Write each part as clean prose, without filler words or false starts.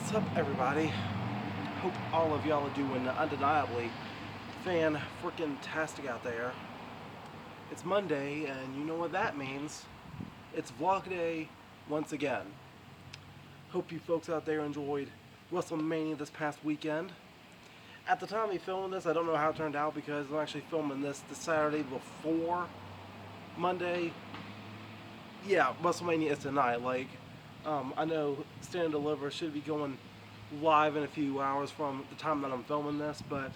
What's up, everybody? Hope all of y'all are doing undeniably fan-freaking-tastic out there. It's Monday, and you know what that means. It's vlog day once again. Hope you folks out there enjoyed WrestleMania this past weekend. At the time of filming this, I don't know how it turned out because I'm actually filming this the Saturday before Monday. Yeah, WrestleMania is tonight. I know Stand and Deliver should be going live in a few hours from the time that I'm filming this, but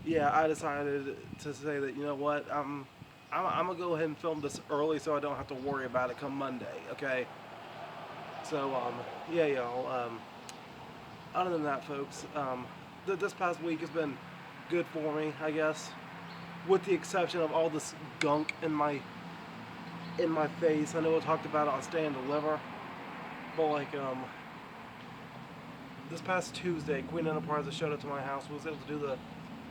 yeah, I decided to say that, you know what, I'm gonna go ahead and film this early so I don't have to worry about it come Monday, okay? So, yeah, y'all, other than that, folks, this past week has been good for me, I guess, with the exception of all this gunk in my face. I know I talked about it on Stand and Deliver. But this past Tuesday, Queen Enterprise showed up to my house. Was able to do the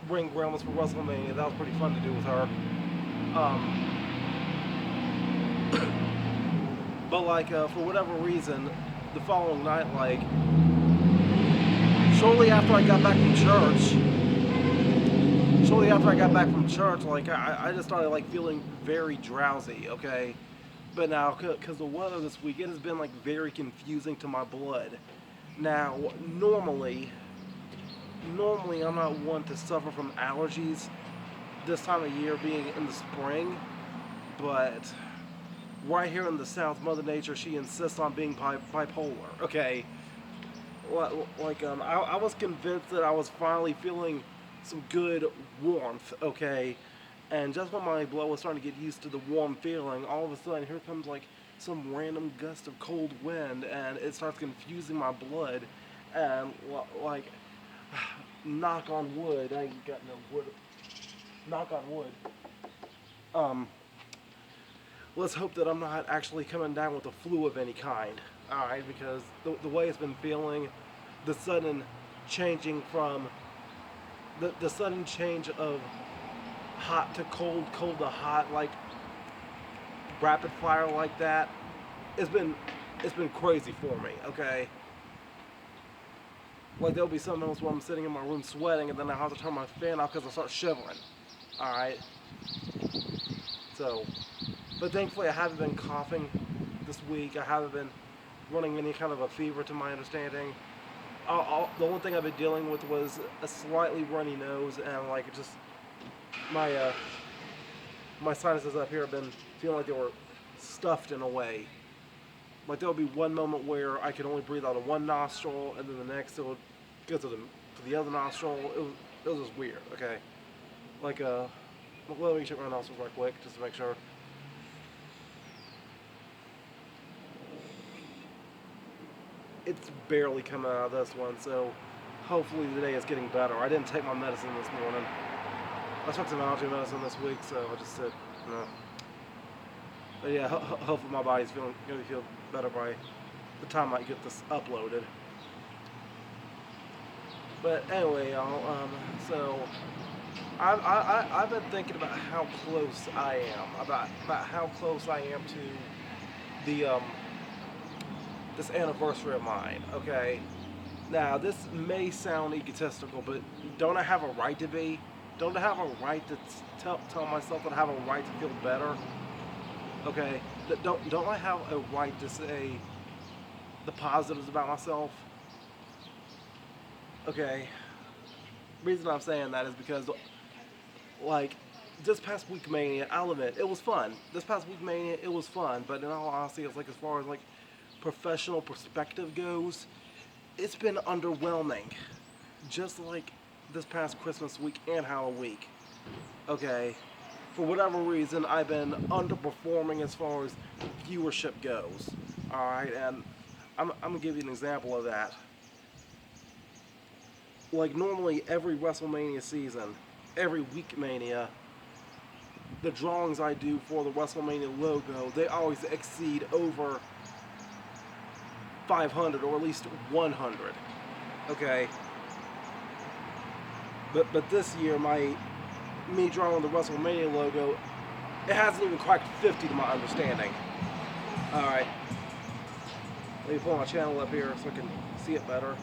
ring grounds for WrestleMania. That was pretty fun to do with her. But for whatever reason, the following night, shortly after I got back from church, I just started feeling very drowsy. Okay. But now, because the weather this week, it has been very confusing to my blood. Now, normally I'm not one to suffer from allergies this time of year, being in the spring. But right here in the South, Mother Nature, she insists on being bipolar. Okay, I was convinced that I was finally feeling some good warmth. Okay. And just when my blood was starting to get used to the warm feeling, all of a sudden, here comes some random gust of cold wind, and it starts confusing my blood. And knock on wood, I ain't got no wood. Knock on wood. Let's hope that I'm not actually coming down with a flu of any kind. All right, because the way it's been feeling, the sudden changing from the sudden change of hot to cold, cold to hot, rapid fire like that. It's been crazy for me, okay? There'll be some moments where I'm sitting in my room sweating and then I have to turn my fan off because I start shivering. Alright? So, but thankfully I haven't been coughing this week. I haven't been running any kind of a fever to my understanding. The only thing I've been dealing with was a slightly runny nose and just my sinuses up here have been feeling like they were stuffed in a way. There'll be one moment where I can only breathe out of one nostril, and then the next it would go to the other nostril. It was just weird. Okay, let me check my nostrils right quick just to make sure. It's barely coming out of this one, so hopefully today is getting better. I didn't take my medicine this morning. I took some allergy medicine this week, so I just said, no. But yeah, hopefully my body's going to feel better by the time I get this uploaded. But anyway, y'all, so I've been thinking about how close I am, about how close I am to the this anniversary of mine. Okay, now this may sound egotistical, but don't I have a right to be? Don't I have a right to tell myself that I have a right to feel better? Okay? Don't I have a right to say the positives about myself? Okay? The reason I'm saying that is because, this past week Mania, I'll admit, it was fun. This past week Mania, it was fun. But in all honesty, it's as far as, professional perspective goes, it's been underwhelming. Just like this past Christmas week and Halloween week. Okay, for whatever reason, I've been underperforming as far as viewership goes. Alright, and I'm gonna give you an example of that. Normally every WrestleMania season, every week Mania, the drawings I do for the WrestleMania logo, they always exceed over 500 or at least 100. Okay. But this year, me drawing the WrestleMania logo, it hasn't even cracked 50 to my understanding. Alright. Let me pull my channel up here so I can see it better.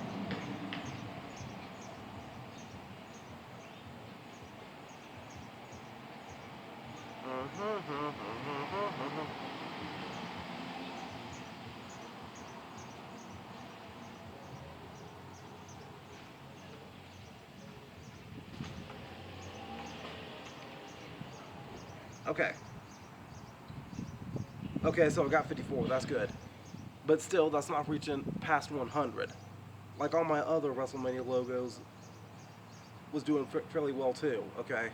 Okay. Okay, so I got 54. That's good. But still, that's not reaching past 100. Like all my other WrestleMania logos was doing fairly well too, okay?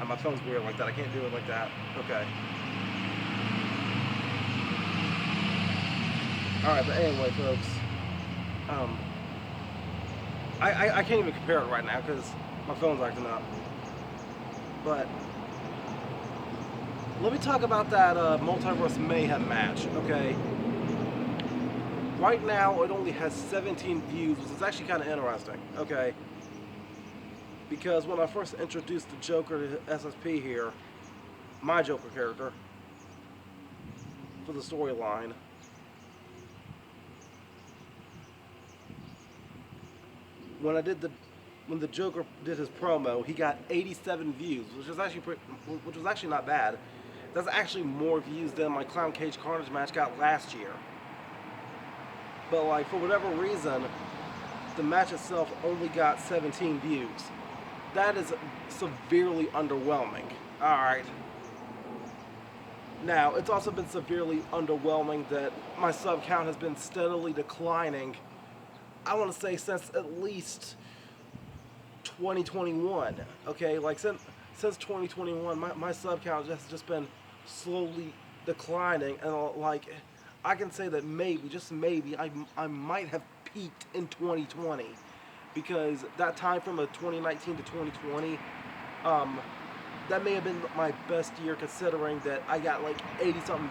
My phone's weird like that. I can't do it like that. Okay. Alright, but anyway, folks. I can't even compare it right now because my phone's acting up. But let me talk about that Multiverse Mayhem match, okay? Right now, it only has 17 views, which is actually kind of interesting, okay? Because when I first introduced the Joker to SSP here, my Joker character, for the storyline, when the Joker did his promo, he got 87 views, which was actually not bad. That's actually more views than my Clown Cage Carnage match got last year. But like for whatever reason, the match itself only got 17 views. That is severely underwhelming. Alright. Now, it's also been severely underwhelming that my sub count has been steadily declining, I want to say since at least 2021. Okay, like since 2021, my sub count has just been slowly declining, and like I can say that maybe, just maybe, I might have peaked in 2020. Because that time from 2019 to 2020, that may have been my best year considering that I got like 80 something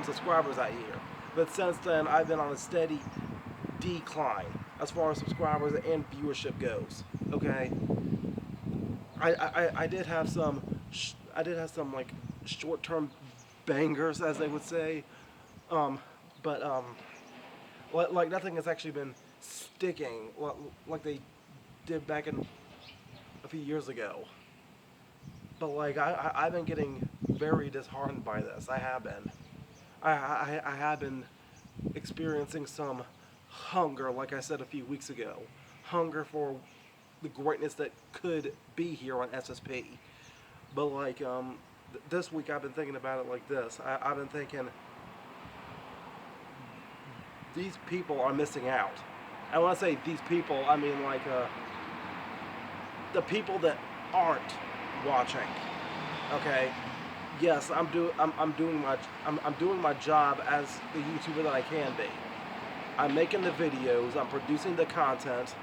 subscribers that year. But since then, I've been on a steady decline as far as subscribers and viewership goes. Okay, I did have some like short-term bangers, as they would say, but like nothing has actually been sticking like they did back in a few years ago. But like I've been getting very disheartened by this. I have been. I have been experiencing some hunger, like I said a few weeks ago. Hunger for the greatness that could be here on SSP. But like this week I've been thinking about it like this. I've been thinking these people are missing out. And when I say these people, I mean like the people that aren't watching. Okay, yes, I'm doing my job as the YouTuber that I can be. I'm making the videos, I'm producing the content,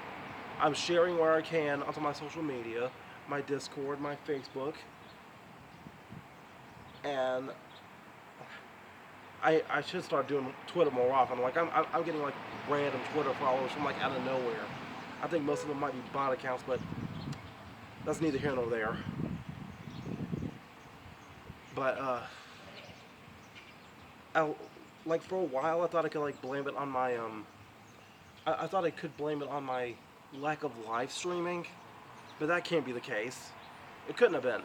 I'm sharing where I can onto my social media, my Discord, my Facebook, and I should start doing Twitter more often. Like I'm getting like random Twitter followers from like out of nowhere. I think most of them might be bot accounts, but that's neither here nor there. But like for a while I thought I could like blame it on my I thought I could blame it on my lack of live streaming, but that can't be the case. It couldn't have been,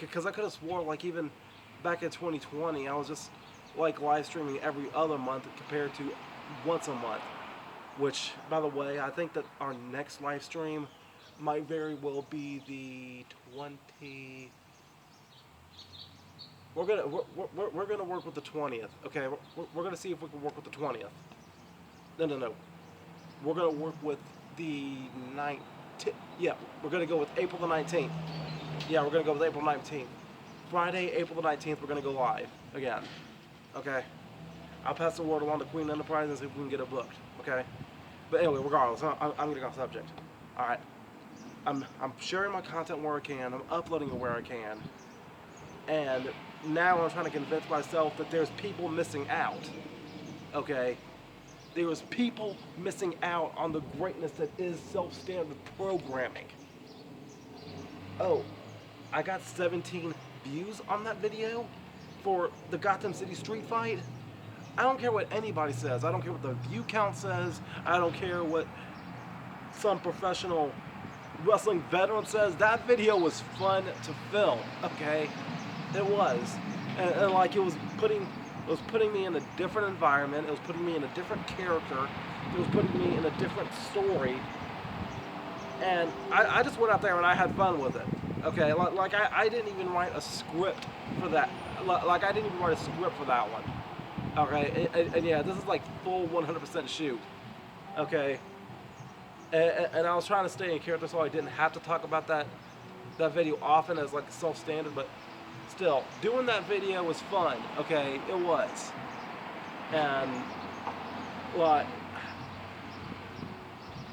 because I could have swore like even back in 2020 I was just like live streaming every other month compared to once a month. Which, by the way, I think that our next live stream might very well be the 20. We're gonna work with the 20th. Okay, we're gonna see if we can work with the 20th. No. We're gonna work with the 19th. Yeah, we're gonna go with April the 19th. Yeah, we're gonna go with April 19th. Friday, April the 19th, we're gonna go live again. Okay. I'll pass the word along to Queen Enterprise and see if we can get it booked. Okay. But anyway, regardless, I'm getting off subject. All right. I'm sharing my content where I can. I'm uploading it where I can. And now I'm trying to convince myself that there's people missing out. Okay. There was people missing out on the greatness that is self-standard programming. Oh, I got 17 views on that video for the Gotham City street fight. I don't care what anybody says. I don't care what the view count says. I don't care what some professional wrestling veteran says. That video was fun to film, okay? It was. And like it was putting me in a different environment. It was putting me in a different character. It was putting me in a different story. And I just went out there and I had fun with it. Okay, like I didn't even write a script for that. Like I didn't even write a script for that one. Okay, and yeah, this is like full 100% shoot. Okay, and I was trying to stay in character so I didn't have to talk about that video often as like self-standard, but still, doing that video was fun. Okay, it was, and like,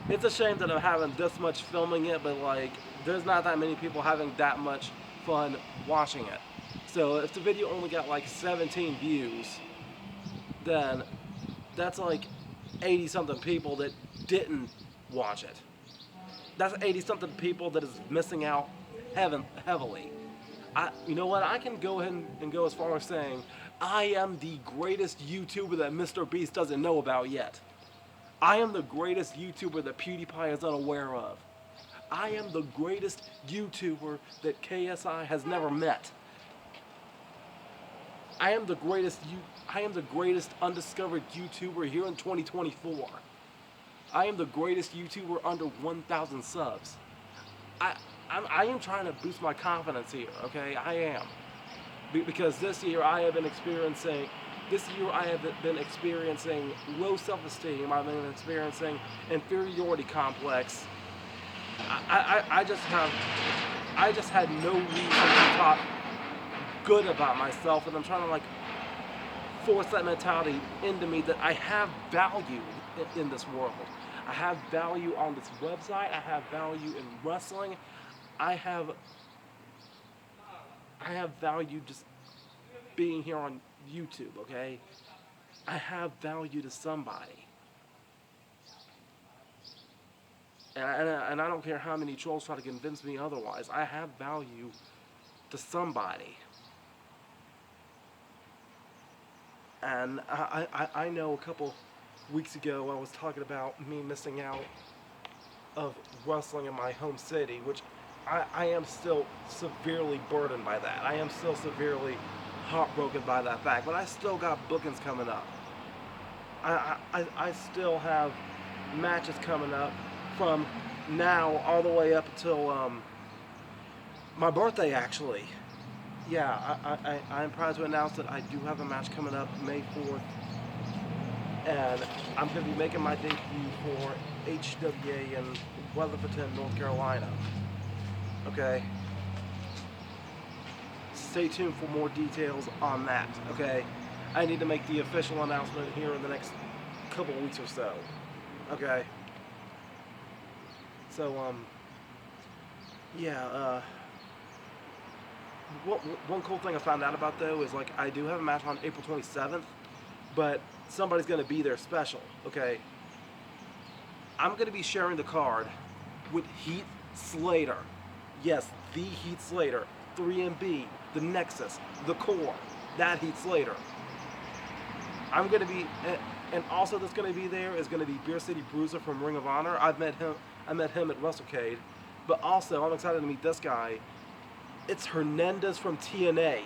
it's a shame that I'm having this much filming it, but like, there's not that many people having that much fun watching it. So if the video only got like 17 views, then that's like 80 something people that didn't watch it. That's 80 something people that is missing out heavily. You know what? I can go ahead and go as far as saying I am the greatest YouTuber that Mr. Beast doesn't know about yet. I am the greatest YouTuber that PewDiePie is unaware of. I am the greatest YouTuber that KSI has never met. I am the greatest undiscovered YouTuber here in 2024. I am the greatest YouTuber under 1,000 subs. I am trying to boost my confidence here, okay? I am. Because this year I have been experiencing low self-esteem. I've been experiencing inferiority complex. I just had no reason to talk good about myself, and I'm trying to like force that mentality into me that I have value in this world. I have value on this website. I have value in wrestling. I have value just being here on YouTube, okay? I have value to somebody. And I don't care how many trolls try to convince me otherwise. I have value to somebody. And I know a couple weeks ago I was talking about me missing out of wrestling in my home city, which I am still severely burdened by that. I am still severely heartbroken by that fact, but I still got bookings coming up. I still have matches coming up from now all the way up until my birthday, actually. Yeah, I'm proud to announce that I do have a match coming up May 4th, and I'm going to be making my debut for HWA in Weatherford, North Carolina. Okay? Stay tuned for more details on that, okay? I need to make the official announcement here in the next couple weeks or so, okay? So, yeah, one cool thing I found out about, though, is, like, I do have a match on April 27th, but somebody's going to be there special, okay? I'm going to be sharing the card with Heath Slater. Yes, the Heath Slater. 3MB, the Nexus, the Core, that Heath Slater. I'm going to be, and also that's going to be there is going to be Beer City Bruiser from Ring of Honor. I met him at WrestleCade, but also I'm excited to meet this guy. It's Hernandez from TNA.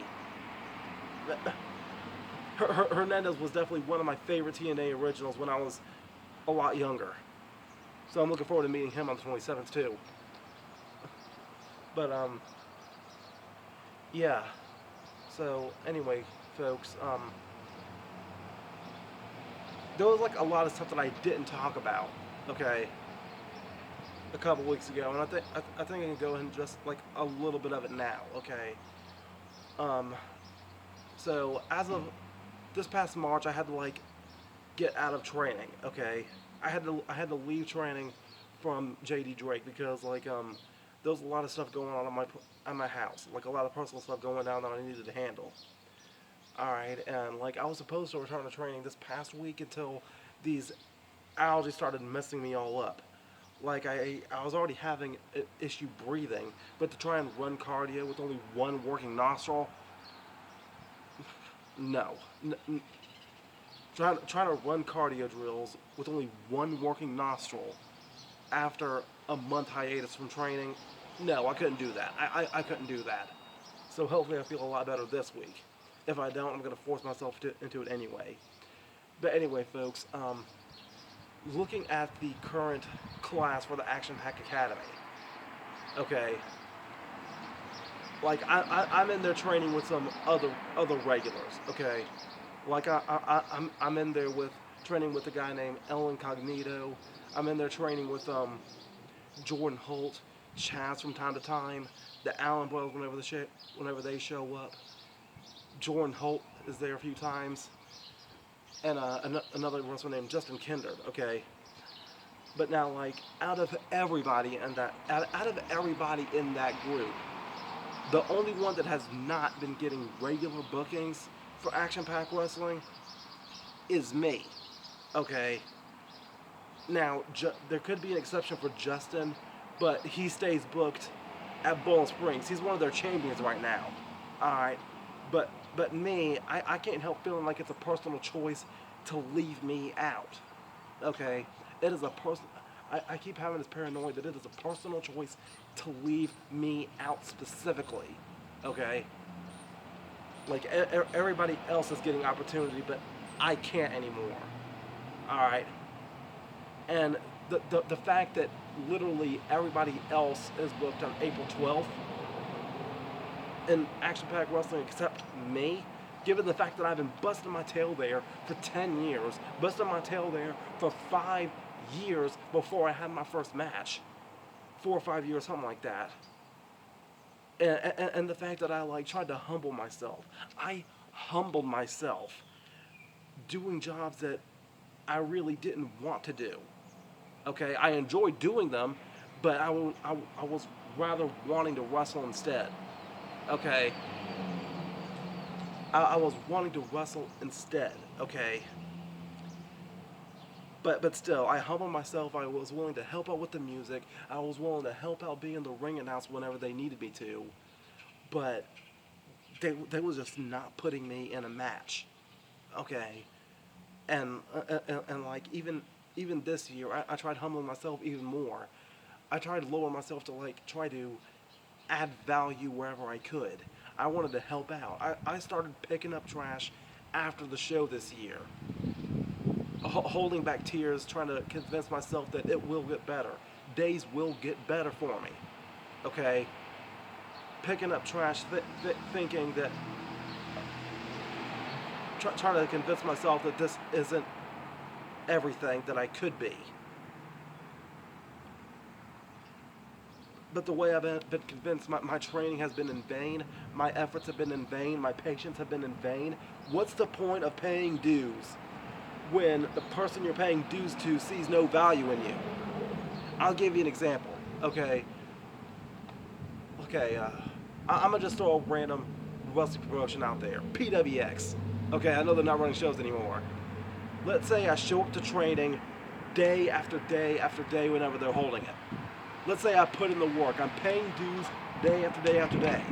Hernandez was definitely one of my favorite TNA originals when I was a lot younger. So I'm looking forward to meeting him on the 27th too. But yeah. So anyway, folks, there was like a lot of stuff that I didn't talk about, okay, a couple weeks ago, and I think I can go ahead and just like a little bit of it now, okay. So as of this past March, I had to like get out of training, okay. I had to leave training from JD Drake because like there was a lot of stuff going on at my house, like a lot of personal stuff going down that I needed to handle. Alright, and like I was supposed to return to training this past week until these allergies started messing me all up. Like I was already having an issue breathing, but to try and run cardio with only one working nostril, no. Trying to run cardio drills with only one working nostril after a month hiatus from training, no, I couldn't do that. I couldn't do that. So hopefully I feel a lot better this week. If I don't, I'm going to force myself into it anyway. But anyway, folks, looking at the current class for the Action Pack Academy, okay, like I'm in there training with some other regulars, okay, like I'm in there with training with a guy named El Incognito. I'm in there training with Jordan Holt, Chaz from time to time, the Allen brothers whenever they show up. Jordan Holt is there a few times, and another wrestler named Justin Kindred. Okay, but now like out of everybody in that group, the only one that has not been getting regular bookings for Action Pack Wrestling is me. Okay. Now, there could be an exception for Justin, but he stays booked at Bowling Springs. He's one of their champions right now. Alright. But me, I can't help feeling like it's a personal choice to leave me out. Okay? It is a I keep having this paranoia that it is a personal choice to leave me out specifically. Okay? Like, everybody else is getting opportunity, but I can't anymore. Alright? And the fact that literally everybody else is booked on April 12th in Action Pack Wrestling except me, given the fact that I've been busting my tail there for 10 years, busting my tail there for 5 years before I had my first match. 4 or 5 years, something like that. And the fact that I like tried to humble myself. I humbled myself doing jobs that I really didn't want to do. Okay, I enjoyed doing them, but I was rather wanting to wrestle instead. Okay, I was wanting to wrestle instead. Okay, but still, I humbled myself. I was willing to help out with the music. I was willing to help out being the ring announcer whenever they needed me to. But they was just not putting me in a match. Okay, and like even this year, I tried humbling myself even more. I tried to lower myself to like try to add value wherever I could. I wanted to help out. I started picking up trash after the show this year, holding back tears, trying to convince myself that it will get better. Days will get better for me. Okay? Picking up trash, thinking that, trying to convince myself that this isn't everything that I could be. But the way I've been convinced, my training has been in vain, my efforts have been in vain, my patience have been in vain. What's the point of paying dues when the person you're paying dues to sees no value in you? I'll give you an example, okay? I'm gonna just throw a random wrestling promotion out there. PWX. Okay, I know they're not running shows anymore. Let's say I show up to training day after day after day whenever they're holding it. Let's say I put in the work. I'm paying dues day after day after day.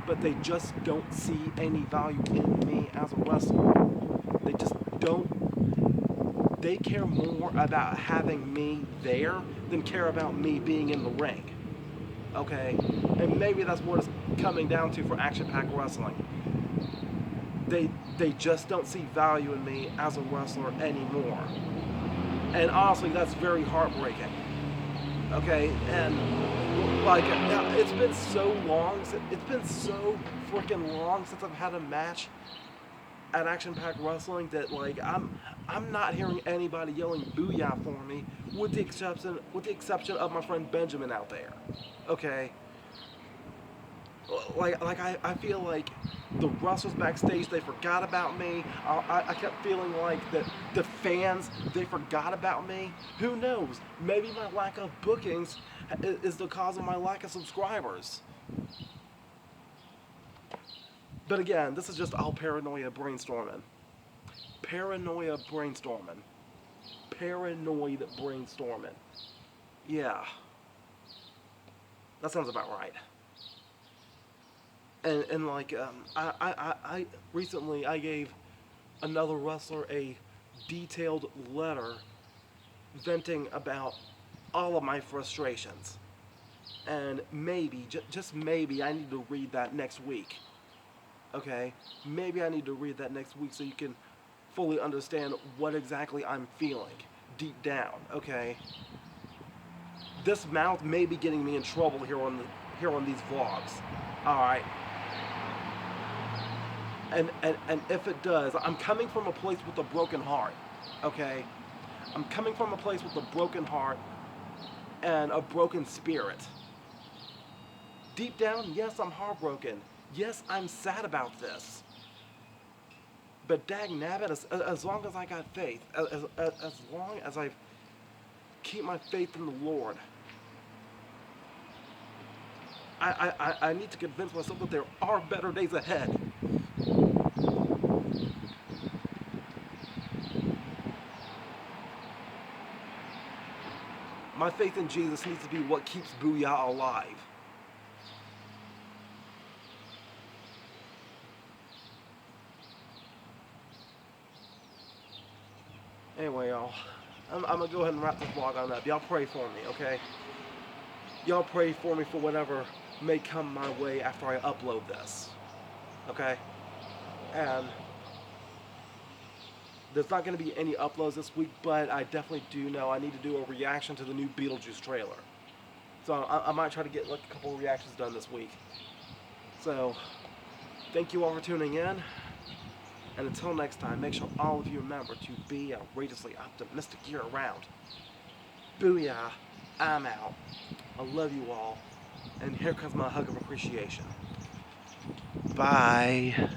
But they just don't see any value in me as a wrestler. They just don't. They care more about having me there than care about me being in the ring. Okay? And maybe that's what it's coming down to for Action Pack Wrestling. They just don't see value in me as a wrestler anymore. And honestly, that's very heartbreaking. Okay, and like it's been so long, it's been so freaking long since I've had a match at Action Pack Wrestling that like I'm not hearing anybody yelling booyah for me, with the exception of my friend Benjamin out there. Okay. Like I feel like the wrestlers backstage, they forgot about me. I kept feeling like the fans, they forgot about me. Who knows? Maybe my lack of bookings is the cause of my lack of subscribers. But again, this is just all paranoia brainstorming. Paranoia brainstorming. paranoid brainstorming. Yeah, that sounds about right. And like I recently I gave another wrestler a detailed letter venting about all of my frustrations. And maybe, just maybe, I need to read that next week. Okay? Maybe I need to read that next week so you can fully understand what exactly I'm feeling deep down. Okay? This mouth may be getting me in trouble here on these vlogs. All right. And if it does, I'm coming from a place with a broken heart. Okay? I'm coming from a place with a broken heart and a broken spirit. Deep down, yes, I'm heartbroken. Yes, I'm sad about this. But dag nabbit, as long as I got faith, as long as I keep my faith in the Lord, I need to convince myself that there are better days ahead. My faith in Jesus needs to be what keeps Booyah alive. Anyway, y'all, I'm gonna go ahead and wrap this vlog on up. Y'all pray for me, okay? Y'all pray for me for whatever may come my way after I upload this, okay? And there's not gonna be any uploads this week, but I definitely do know I need to do a reaction to the new Beetlejuice trailer. So I might try to get like a couple of reactions done this week. So, thank you all for tuning in. And until next time, make sure all of you remember to be outrageously optimistic year-round. Booyah, I'm out. I love you all. And here comes my hug of appreciation. Bye.